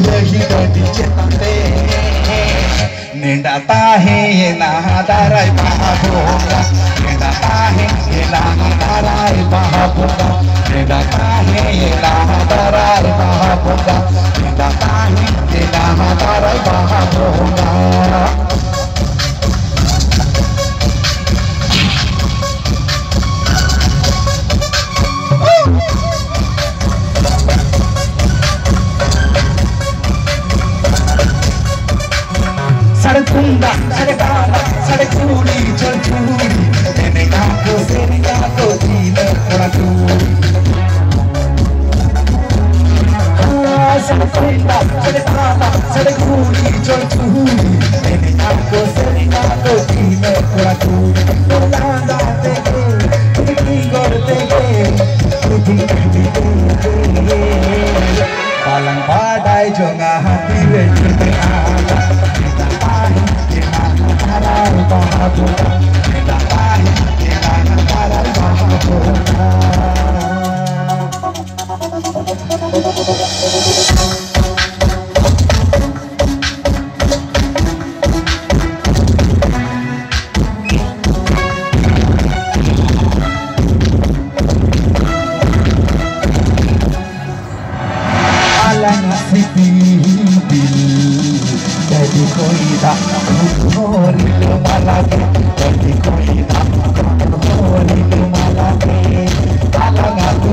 लही गडी चेताते निंडा ताहे ये नादाराय बाबोगा निंडा ताहे ये नादाराय बाबोगा निंडा ताहे ये नादाराय बाबोगा निंडा ताहे ये नादाराय बाबोगा सड़कुंडा सड़काला सड़कूड़ी चलचूड़ी तेने गाको जीन थोड़ा दूरी सड़कुंडा सड़काला सड़कूड़ी चलचूड़ी तेने गाको जीन थोड़ा दूरी लांदा तेगे तुझी गोर तेगे पालंग पाड़ाई जोंगा हाथी वे चुते आला jadi koi tak hori malake jadi koi tak hori malake alang aku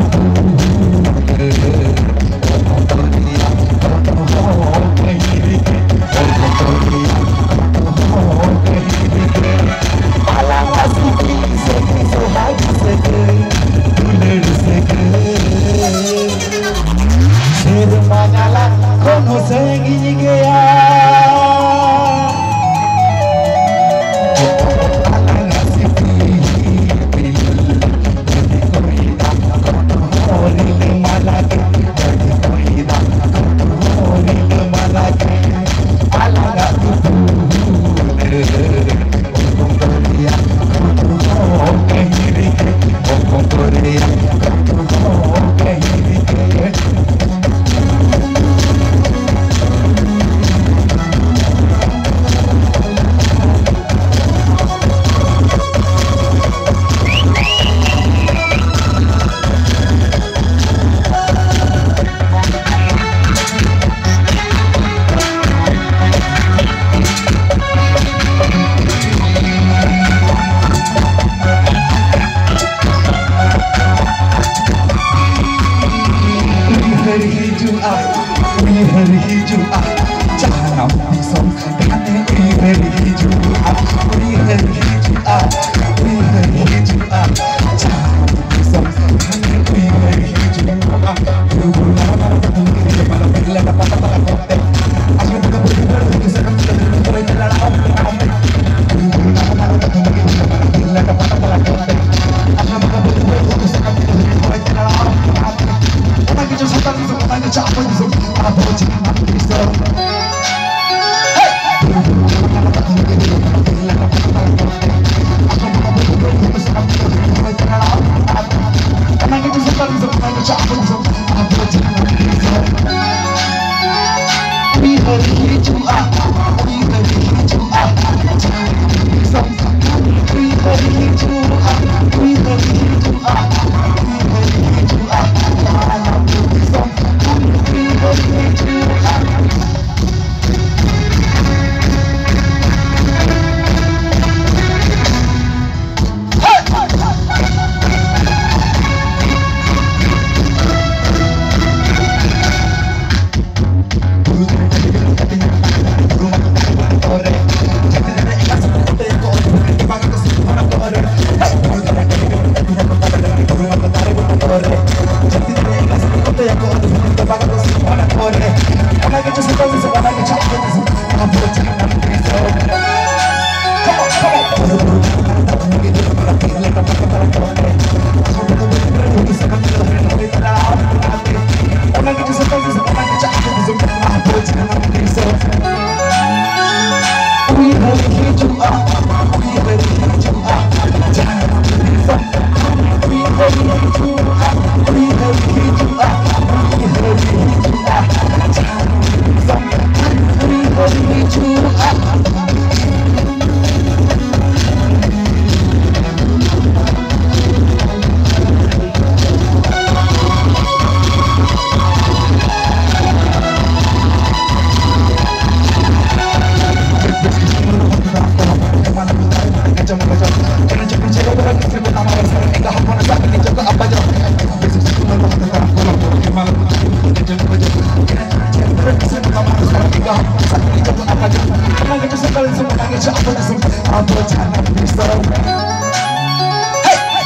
Aku jangan bisa.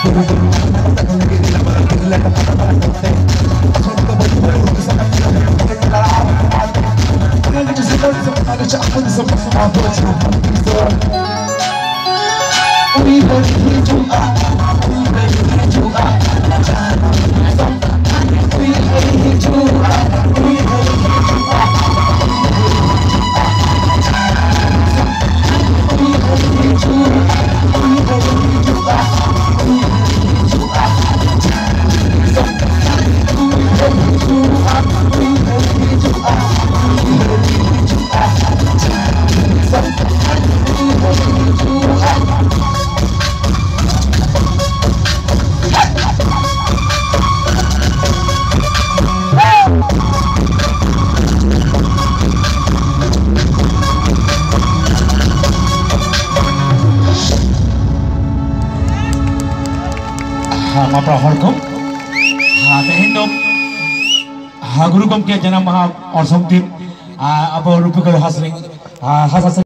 Guru tak lagi di dalam bilang kata kata. Aku tak boleh berusaha nak jalan. Kalau kita sedang cakap semua aku jangan bisa. We believe you are. We believe you are. We believe you are. We believe you are. Mapraharkum, tehindok, guru gomke janam maha or something, abo rupikal hasling,